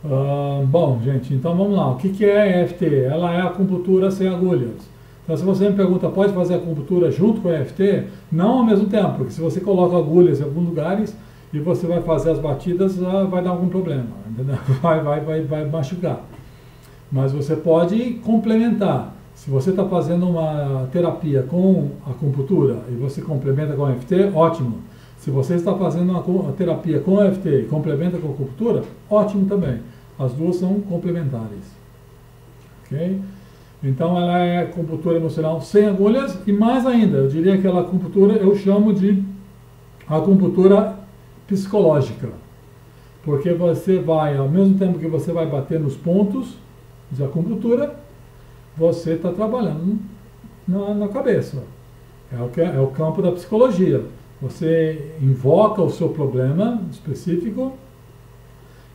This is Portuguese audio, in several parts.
Bom, gente, então vamos lá. O que que é a EFT? Ela é a acupuntura sem agulhas. Então, se você me pergunta, pode fazer a acupuntura junto com a EFT? Não ao mesmo tempo, porque se você coloca agulhas em alguns lugares e você vai fazer as batidas, vai dar algum problema, entendeu? Vai machucar. Mas você pode complementar. Se você está fazendo uma terapia com acupuntura e você complementa com a EFT, ótimo. Se você está fazendo uma terapia com a EFT e complementa com a acupuntura, ótimo também. As duas são complementares. Ok? Então ela é acupuntura emocional sem agulhas e mais ainda, eu diria que aquela acupuntura eu chamo de acupuntura psicológica. Porque você vai, ao mesmo tempo que você vai bater nos pontos de acupuntura, você está trabalhando na cabeça. É o campo da psicologia. Você invoca o seu problema específico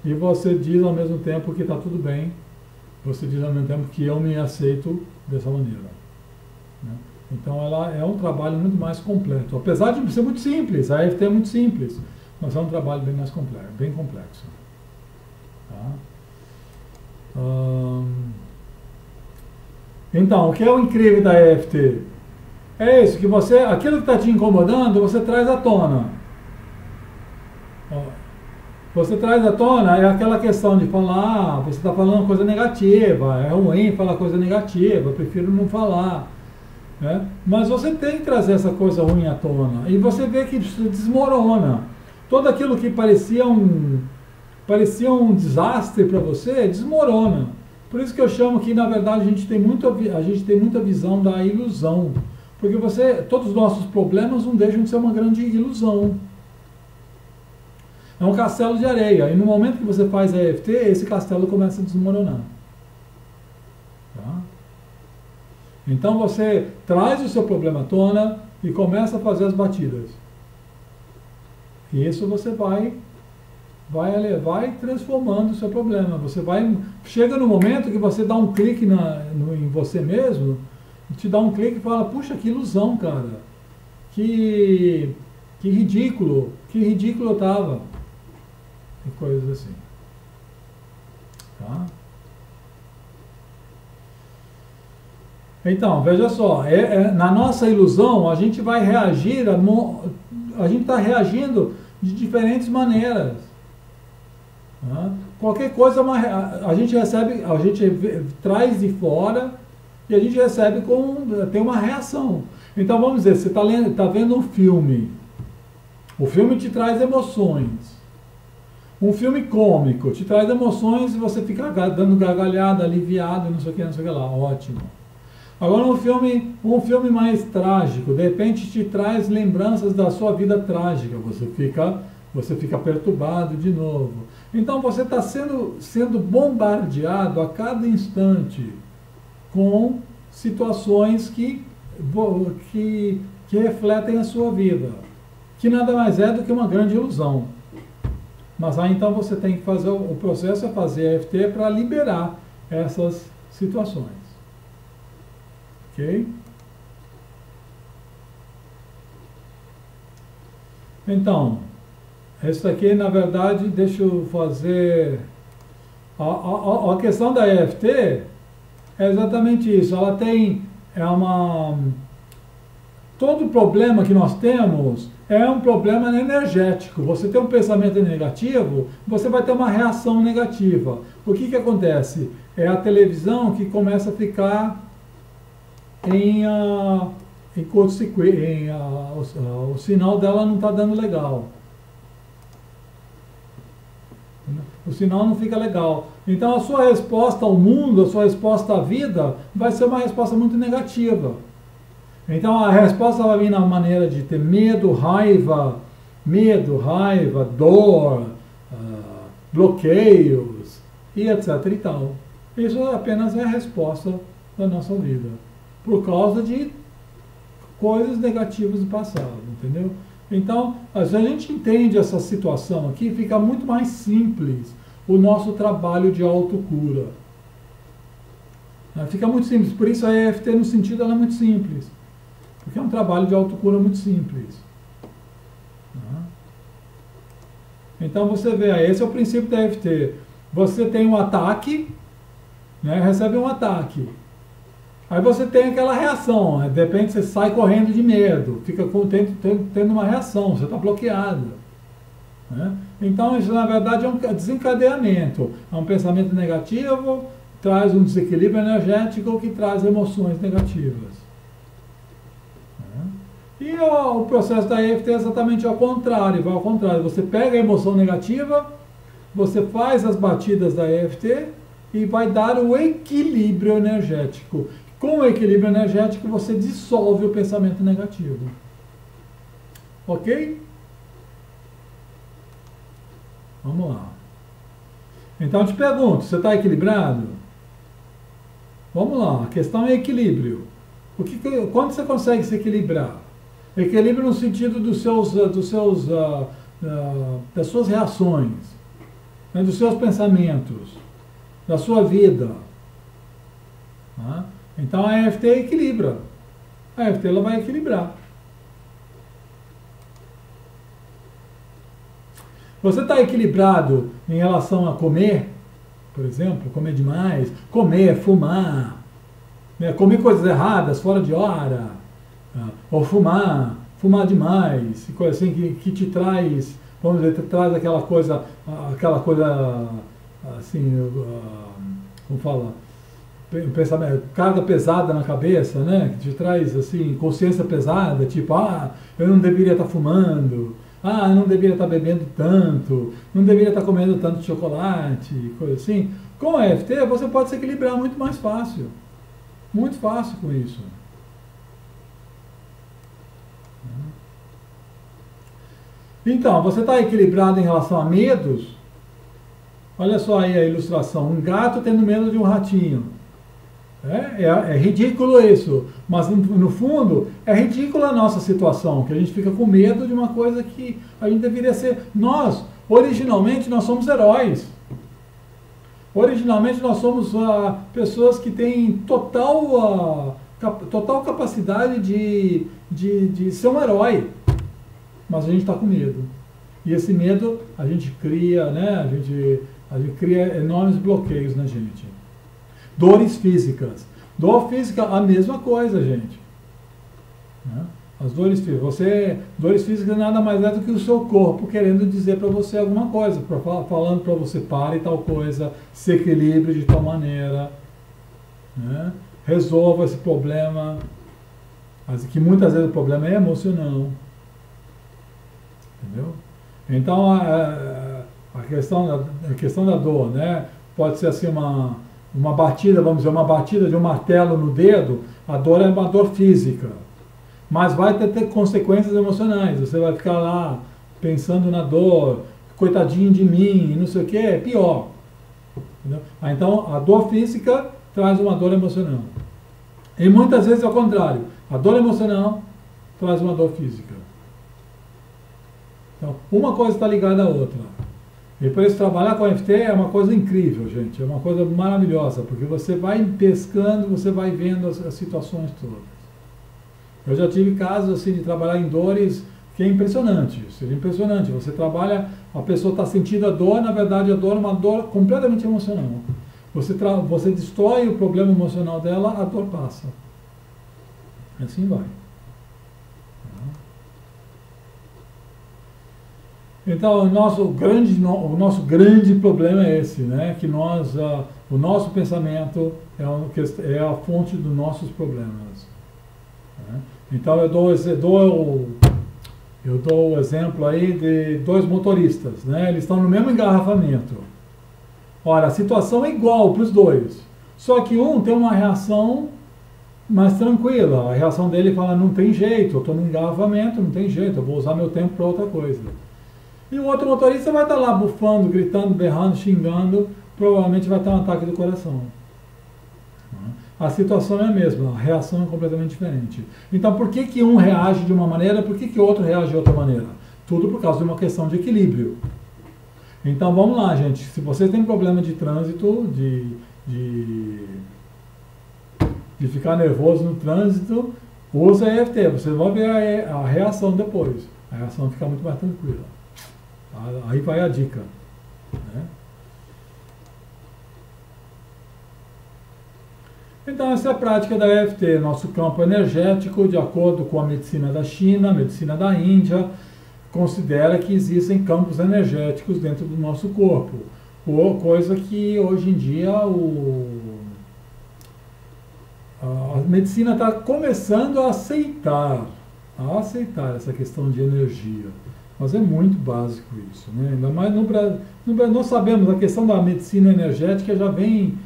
e você diz ao mesmo tempo que está tudo bem. Você diz ao mesmo tempo que eu me aceito dessa maneira. Né? Então ela é um trabalho muito mais completo. Apesar de ser muito simples, a EFT é muito simples, mas é um trabalho bem mais complexo, bem complexo. Tá? Então, o que é o incrível da EFT? É isso, que você, aquilo que está te incomodando, você traz à tona. Você traz à tona é aquela questão de falar, você está falando coisa negativa, é ruim falar coisa negativa, eu prefiro não falar. Né? Mas você tem que trazer essa coisa ruim à tona. E você vê que isso desmorona. Tudo aquilo que parecia um desastre para você, desmorona. Por isso que eu chamo que, na verdade, a gente tem muita visão da ilusão. Porque todos os nossos problemas não deixam de ser uma grande ilusão. É um castelo de areia. E no momento que você faz a EFT, esse castelo começa a desmoronar. Tá? Então você traz o seu problema à tona e começa a fazer as batidas. E isso você vai transformando o seu problema. Chega no momento que você dá um clique em você mesmo, e te dá um clique e fala, puxa, que ilusão, cara. Que ridículo eu estava. E coisas assim. Tá? Então, veja só, na nossa ilusão, a gente vai reagir, a gente está reagindo de diferentes maneiras. Tá? Qualquer coisa, a gente traz de fora e a gente recebe tem uma reação. Então, vamos dizer, você está vendo um filme. O filme te traz emoções. Um filme cômico te traz emoções e você fica dando gargalhada, aliviado, não sei o que lá. Ótimo. Agora um filme mais trágico, de repente te traz lembranças da sua vida trágica. Você fica perturbado de novo. Então você está sendo bombardeado a cada instante com situações que refletem a sua vida. Que nada mais é do que uma grande ilusão. Mas aí então você tem que fazer, o processo é fazer a EFT para liberar essas situações. Ok? Então, isso aqui na verdade, deixa eu fazer... A questão da EFT é exatamente isso. Ela tem... Todo problema que nós temos é um problema energético. Você tem um pensamento negativo, você vai ter uma reação negativa. O que acontece? É a televisão que começa a ficar em curto-circuito, o sinal dela não está dando legal. O sinal não fica legal. Então a sua resposta ao mundo, a sua resposta à vida, vai ser uma resposta muito negativa. Então a resposta vai vir na maneira de ter medo, raiva, dor, bloqueios e etc. e tal. Isso apenas é a resposta da nossa vida, por causa de coisas negativas do passado, entendeu? Então, se a gente entende essa situação aqui, fica muito mais simples o nosso trabalho de autocura. Fica muito simples, por isso a EFT no sentido ela é muito simples. Porque é um trabalho de autocura muito simples. Então você vê, esse é o princípio da EFT. você tem um ataque, né? Recebe um ataque. Aí você tem aquela reação, né? De repente você sai correndo de medo, fica tendo uma reação, você está bloqueado. Né? Então isso na verdade é um desencadeamento, é um pensamento negativo, traz um desequilíbrio energético que traz emoções negativas. Né? E o processo da EFT é exatamente ao contrário, vai ao contrário, você pega a emoção negativa, você faz as batidas da EFT e vai dar o equilíbrio energético. Com o equilíbrio energético, você dissolve o pensamento negativo. Ok? Vamos lá. Então, eu te pergunto, você está equilibrado? Vamos lá, a questão é equilíbrio. Quando você consegue se equilibrar? Equilíbrio no sentido das suas reações, né, dos seus pensamentos, da sua vida. Tá? Então a EFT equilibra. A EFT ela vai equilibrar. Você está equilibrado em relação a comer, por exemplo, comer demais, comer, fumar, né, comer coisas erradas, fora de hora, ou fumar demais, coisa assim que te traz, vamos dizer, traz aquela coisa assim, como fala, pensamento, carga pesada na cabeça, né? Que te traz assim, consciência pesada, tipo, eu não deveria estar fumando, eu não deveria estar bebendo tanto, não deveria estar comendo tanto chocolate, coisa assim. Com a EFT você pode se equilibrar muito mais fácil. Muito fácil com isso. Então, você está equilibrado em relação a medos? Olha só aí a ilustração. Um gato tendo medo de um ratinho. É ridículo isso, mas no fundo é ridícula a nossa situação, que a gente fica com medo de uma coisa que a gente deveria ser. Originalmente nós somos heróis. Originalmente nós somos pessoas que têm total capacidade de ser um herói, mas a gente está com medo. E esse medo a gente cria, né? A gente cria enormes bloqueios na gente. Dores físicas. Dor física, a mesma coisa, gente. Né? As dores físicas. Dores físicas nada mais é do que o seu corpo querendo dizer para você alguma coisa, falando para você, pare tal coisa, se equilibre de tal maneira, né? Resolva esse problema. Mas que muitas vezes o problema é emocional. Entendeu? Então, a questão da dor, né? Pode ser assim uma batida, vamos dizer, uma batida de um martelo no dedo, a dor é uma dor física. Mas vai ter consequências emocionais. Você vai ficar lá pensando na dor, coitadinho de mim, não sei o que, é pior. Entendeu? Então, a dor física traz uma dor emocional. E muitas vezes é o contrário. A dor emocional traz uma dor física. Então, uma coisa está ligada à outra. E por isso trabalhar com a EFT é uma coisa incrível, gente. É uma coisa maravilhosa, porque você vai pescando, você vai vendo as situações todas. Eu já tive casos assim de trabalhar em dores que é impressionante. Seria impressionante. Você trabalha, a pessoa está sentindo a dor, na verdade a dor é uma dor completamente emocional. Você destrói o problema emocional dela, a dor passa. Assim vai. Então, o nosso grande problema é esse, né? Que o nosso pensamento é a fonte dos nossos problemas. Né? Então, eu dou o exemplo aí de dois motoristas, né? Eles estão no mesmo engarrafamento. Ora, a situação é igual para os dois, só que um tem uma reação mais tranquila. A reação dele fala, não tem jeito, eu estou no engarrafamento, não tem jeito, eu vou usar meu tempo para outra coisa. E o outro motorista vai estar lá bufando, gritando, berrando, xingando, provavelmente vai ter um ataque do coração. A situação é a mesma, a reação é completamente diferente. Então, por que um reage de uma maneira, por que o outro reage de outra maneira? Tudo por causa de uma questão de equilíbrio. Então, vamos lá, gente. Se você tem problema de trânsito, de ficar nervoso no trânsito, usa a EFT. Você vai ver a reação depois. A reação fica muito mais tranquila. Aí vai a dica. Né? Então, essa é a prática da EFT, nosso campo energético, de acordo com a medicina da China, a medicina da Índia, considera que existem campos energéticos dentro do nosso corpo, coisa que hoje em dia a medicina está começando a aceitar essa questão de energia. Mas é muito básico isso, né? Ainda mais no Brasil. Nós sabemos, a questão da medicina energética já vem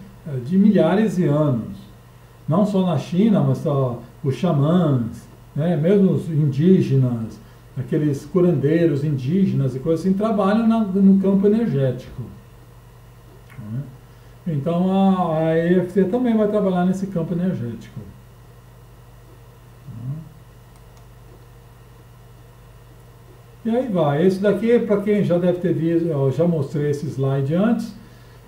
de milhares de anos. Não só na China, mas os xamãs, né? Mesmo os indígenas, aqueles curandeiros indígenas e coisas assim, trabalham no campo energético. Né? Então a EFT também vai trabalhar nesse campo energético. E aí vai. Esse daqui, para quem já deve ter visto, eu já mostrei esse slide antes,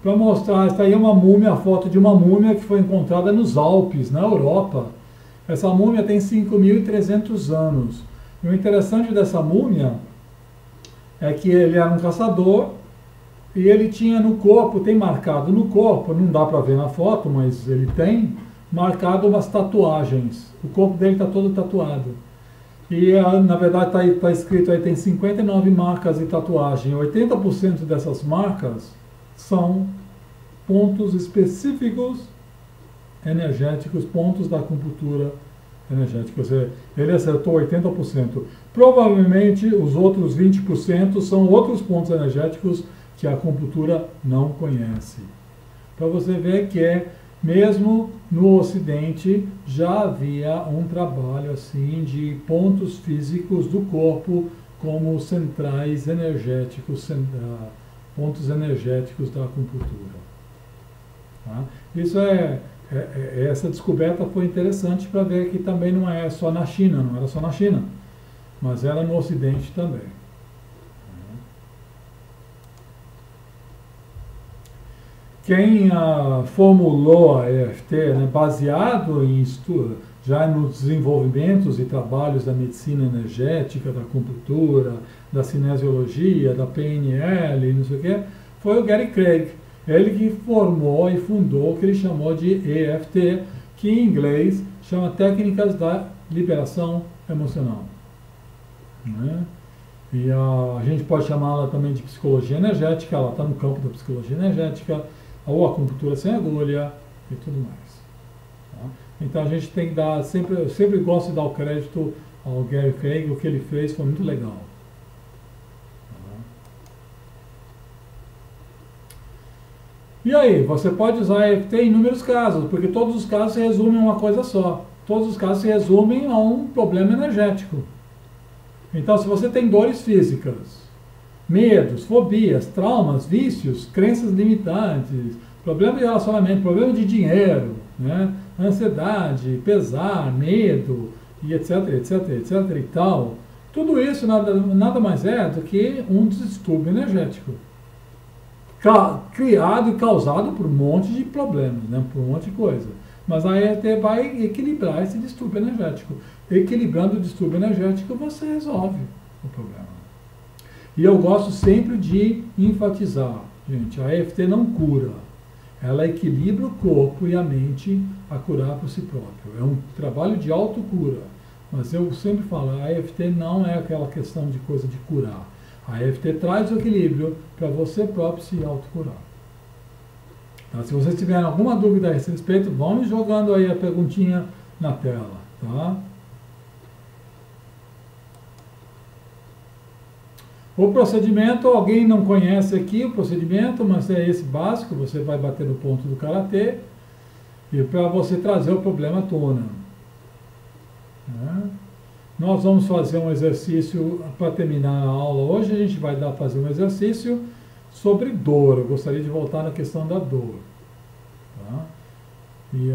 para mostrar, essa aí é uma múmia, a foto de uma múmia que foi encontrada nos Alpes, na Europa. Essa múmia tem 5.300 anos. E o interessante dessa múmia é que ele era um caçador e ele tinha no corpo, tem marcado no corpo, não dá para ver na foto, mas ele tem marcado umas tatuagens. O corpo dele está todo tatuado. E, na verdade, está escrito aí, tem 59 marcas de tatuagem. 80% dessas marcas são pontos específicos energéticos, pontos da acupuntura energética. Ou seja, ele acertou 80%. Provavelmente, os outros 20% são outros pontos energéticos que a acupuntura não conhece. Para você ver que mesmo no Ocidente já havia um trabalho assim de pontos físicos do corpo como centrais energéticos, pontos energéticos da acupuntura. Tá? Essa descoberta foi interessante para ver que também não é só na China, não era só na China, mas era no Ocidente também. Quem formulou a EFT, né, baseado em já nos desenvolvimentos e trabalhos da medicina energética, da acupuntura, da cinesiologia, da PNL, não sei o quê, foi o Gary Craig. Ele que formou e fundou o que ele chamou de EFT, que em inglês chama Técnicas da Liberação Emocional. Né? E a gente pode chamá-la também de psicologia energética, ela está no campo da psicologia energética, ou acupuntura sem agulha e tudo mais. Tá? Então a gente tem que dar, eu sempre gosto de dar o crédito ao Gary Craig, o que ele fez foi muito legal. Tá? E aí, você pode usar EFT em inúmeros casos, porque todos os casos se resumem a uma coisa só. Todos os casos se resumem a um problema energético. Então, se você tem dores físicas, medos, fobias, traumas, vícios, crenças limitantes, problema de relacionamento, problema de dinheiro, né? Ansiedade, pesar, medo, e etc, etc, etc e tal. Tudo isso nada mais é do que um distúrbio energético. Criado e causado por um monte de problemas, né? Por um monte de coisa. Mas a EFT vai equilibrar esse distúrbio energético. Equilibrando o distúrbio energético, você resolve o problema. E eu gosto sempre de enfatizar, gente, a EFT não cura. Ela equilibra o corpo e a mente a curar por si próprio. É um trabalho de autocura. Mas eu sempre falo, a EFT não é aquela questão de coisa de curar. A EFT traz o equilíbrio para você próprio se autocurar. Tá? Se vocês tiverem alguma dúvida a esse respeito, vão me jogando aí a perguntinha na tela. Tá? O procedimento, alguém não conhece aqui o procedimento, mas é esse básico, você vai bater no ponto do karatê e para você trazer o problema à tona. Né? Nós vamos fazer um exercício para terminar a aula hoje, a gente vai fazer um exercício sobre dor. Eu gostaria de voltar na questão da dor. Tá? E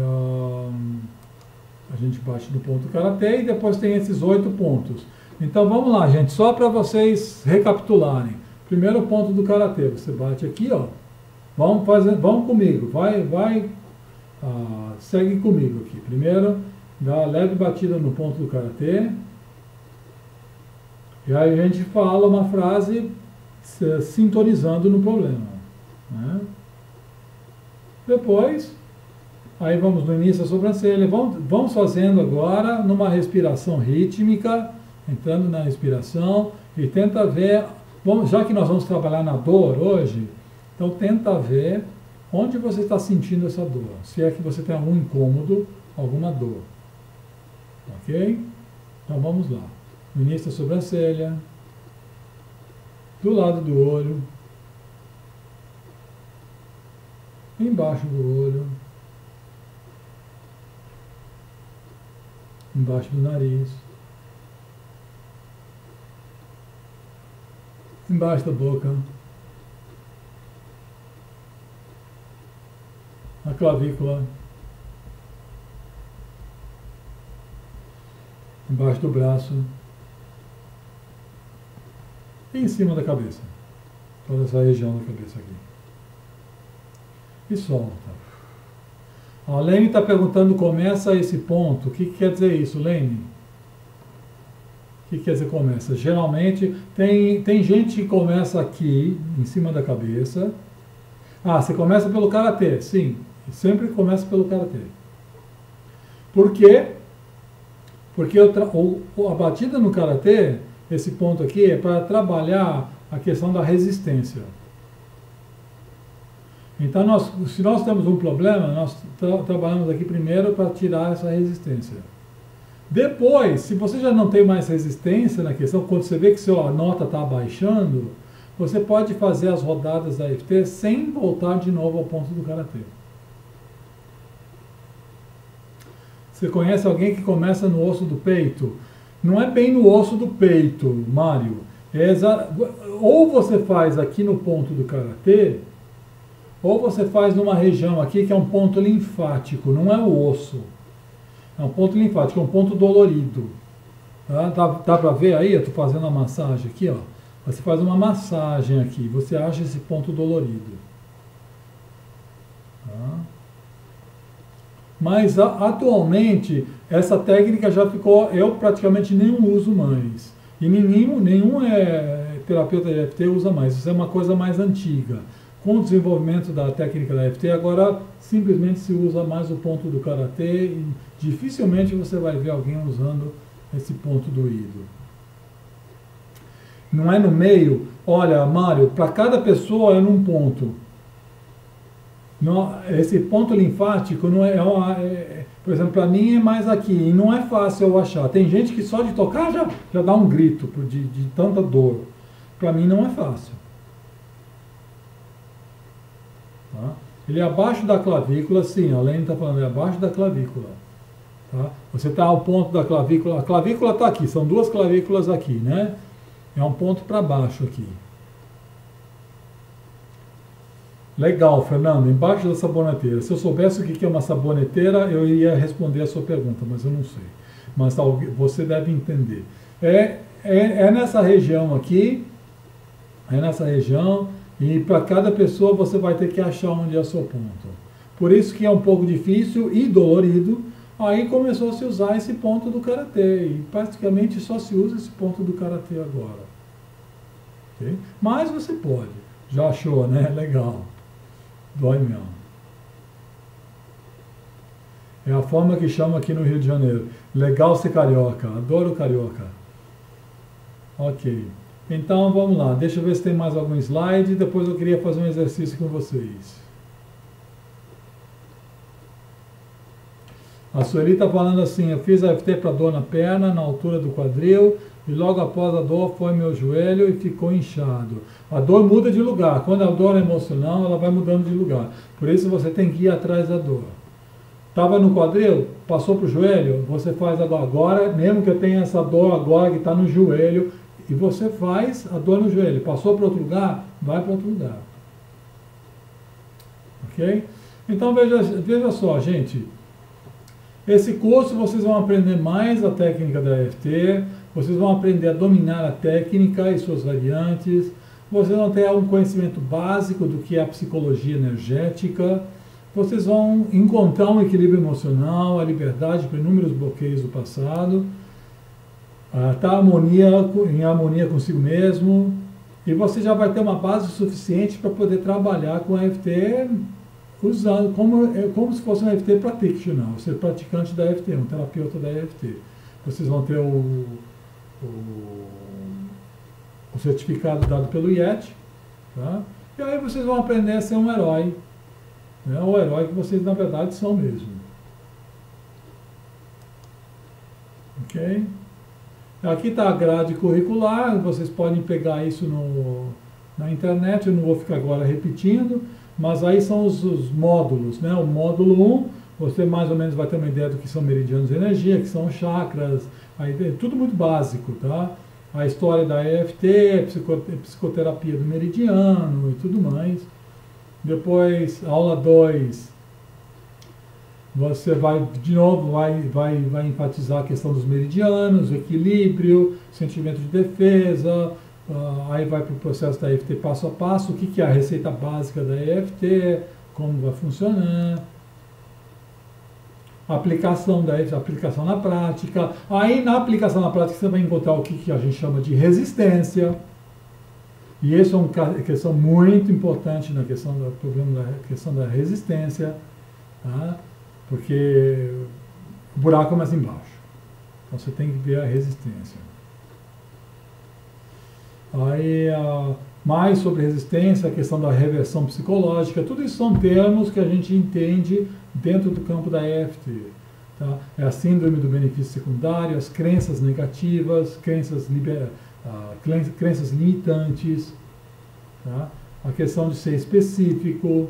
a gente bate no ponto do karatê e depois tem esses 8 pontos. Então vamos lá, gente, só para vocês recapitularem. Primeiro ponto do karatê, você bate aqui, ó. Vamos comigo, segue comigo aqui. Primeiro, dá leve batida no ponto do karatê. E aí a gente fala uma frase sintonizando no problema. Né? Depois, Aí vamos no início da sobrancelha. Vamos fazendo agora numa respiração rítmica, entrando na respiração, e tenta ver, já que nós vamos trabalhar na dor hoje, então tenta ver onde você está sentindo essa dor. Se é que você tem algum incômodo, alguma dor. Ok? Então vamos lá. No início da sobrancelha, do lado do olho, embaixo do olho, embaixo do nariz, embaixo da boca, na clavícula, embaixo do braço e em cima da cabeça, toda essa região da cabeça aqui. E solta. A Lene está perguntando, começa esse ponto. O que quer dizer isso, Lene? O que quer dizer começa? Geralmente, tem gente que começa aqui, em cima da cabeça. Ah, você começa pelo karatê, sim. Sempre começa pelo karatê. Por quê? Porque a batida no karatê, esse ponto aqui, é para trabalhar a questão da resistência. Então, se nós temos um problema, nós trabalhamos aqui primeiro para tirar essa resistência. Depois, se você já não tem mais resistência na questão, quando você vê que sua nota está abaixando, você pode fazer as rodadas da EFT sem voltar de novo ao ponto do karatê. Você conhece alguém que começa no osso do peito? Não é bem no osso do peito, Mário. Ou você faz aqui no ponto do karatê, ou você faz numa região aqui que é um ponto linfático, não é o osso. É um ponto linfático, é um ponto dolorido. Tá? Dá para ver aí? Eu estou fazendo a massagem aqui, ó. Você faz uma massagem aqui, você acha esse ponto dolorido. Tá? Mas atualmente, essa técnica já ficou, eu praticamente nem uso mais. E nenhum terapeuta de EFT usa mais. Isso é uma coisa mais antiga. Com o desenvolvimento da técnica da EFT, agora simplesmente se usa mais o ponto do karatê e dificilmente você vai ver alguém usando esse ponto doído. Não é no meio? Olha, Mário, para cada pessoa é num ponto. Não, esse ponto linfático, não por exemplo, para mim é mais aqui, e não é fácil eu achar. Tem gente que só de tocar já dá um grito de tanta dor. Para mim não é fácil. Tá? Ele é abaixo da clavícula, sim, a Lene está falando, é abaixo da clavícula. Tá? Você está ao ponto da clavícula, a clavícula está aqui, são duas clavículas aqui, né? É um ponto para baixo aqui. Legal, Fernando, embaixo da saboneteira. Se eu soubesse o que é uma saboneteira, eu iria responder a sua pergunta, mas eu não sei. Mas você deve entender. É nessa região aqui, é nessa região, e para cada pessoa você vai ter que achar onde é o seu ponto. Por isso que é um pouco difícil e dolorido. Aí começou a se usar esse ponto do karatê, e praticamente só se usa esse ponto do karatê agora. Okay? Mas você pode. Já achou, né? Legal. Dói mesmo. É a forma que chama aqui no Rio de Janeiro. Legal ser carioca. Adoro carioca. Ok. Então vamos lá. Deixa eu ver se tem mais algum slide. Depois eu queria fazer um exercício com vocês. A Sueli está falando assim, eu fiz a EFT para dor na perna, na altura do quadril, e logo após a dor foi meu joelho e ficou inchado. A dor muda de lugar. Quando a dor é emocional, ela vai mudando de lugar. Por isso você tem que ir atrás da dor. Estava no quadril, passou para o joelho, você faz a dor agora, mesmo que eu tenha essa dor agora que está no joelho, e você faz a dor no joelho. Passou para outro lugar, vai para outro lugar. Ok? Então veja só, gente. Esse curso vocês vão aprender mais a técnica da EFT, vocês vão aprender a dominar a técnica e suas variantes, vocês vão ter um conhecimento básico do que é a psicologia energética, vocês vão encontrar um equilíbrio emocional, a liberdade para inúmeros bloqueios do passado, estar em harmonia consigo mesmo, e você já vai ter uma base suficiente para poder trabalhar com a EFT usando como se fosse um EFT practitioner, ou seja, praticante da EFT, um terapeuta da EFT. Vocês vão ter o certificado dado pelo IET, tá? E aí vocês vão aprender a ser um herói, né? O herói que vocês na verdade são mesmo. Ok? Aqui está a grade curricular, vocês podem pegar isso na internet, eu não vou ficar agora repetindo, mas aí são os módulos, né? O módulo 1, você mais ou menos vai ter uma ideia do que são meridianos de energia, que são chakras, aí, tudo muito básico, tá? A história da EFT, psicoterapia do meridiano e tudo mais. Depois, aula 2, você vai, de novo, vai enfatizar a questão dos meridianos, o equilíbrio, sentimento de defesa, aí vai para o processo da EFT passo a passo, o que é a receita básica da EFT, como vai funcionar, a aplicação da EFT, a aplicação na prática. Aí na aplicação na prática você vai encontrar o que a gente chama de resistência, e isso é uma questão muito importante na questão do problema da questão da resistência, tá? Porque o buraco é mais embaixo, então você tem que ver a resistência. Aí, mais sobre resistência, a questão da reversão psicológica, tudo isso são termos que a gente entende dentro do campo da EFT. Tá? É a síndrome do benefício secundário, as crenças negativas, crenças limitantes, tá? A questão de ser específico.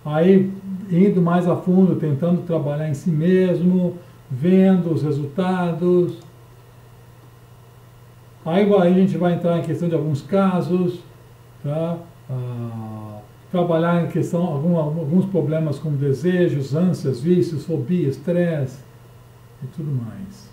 Aí, indo mais a fundo, tentando trabalhar em si mesmo, vendo os resultados. Aí a gente vai entrar em questão de alguns casos, tá? Trabalhar em questão alguns problemas como desejos, ânsias, vícios, fobia, estresse e tudo mais.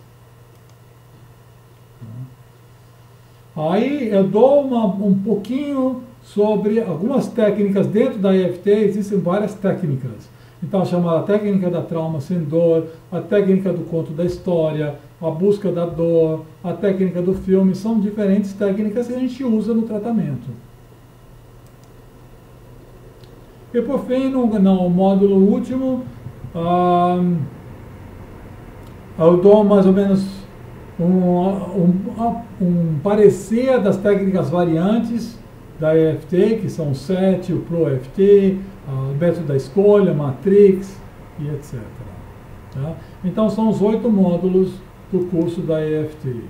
Tá? Aí eu dou um pouquinho sobre algumas técnicas dentro da EFT, existem várias técnicas. Então, chamada técnica da trauma sem dor, a técnica do conto da história, a busca da dor, a técnica do filme, são diferentes técnicas que a gente usa no tratamento. E por fim, no módulo último, eu dou mais ou menos um parecer das técnicas variantes da EFT, que são o SET, o Pro-EFT, o método da escolha, Matrix e etc. Tá? Então são os 8 módulos do curso da EFT.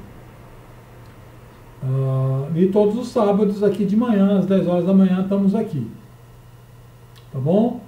E todos os sábados aqui de manhã, às 10 horas da manhã, estamos aqui. Tá bom?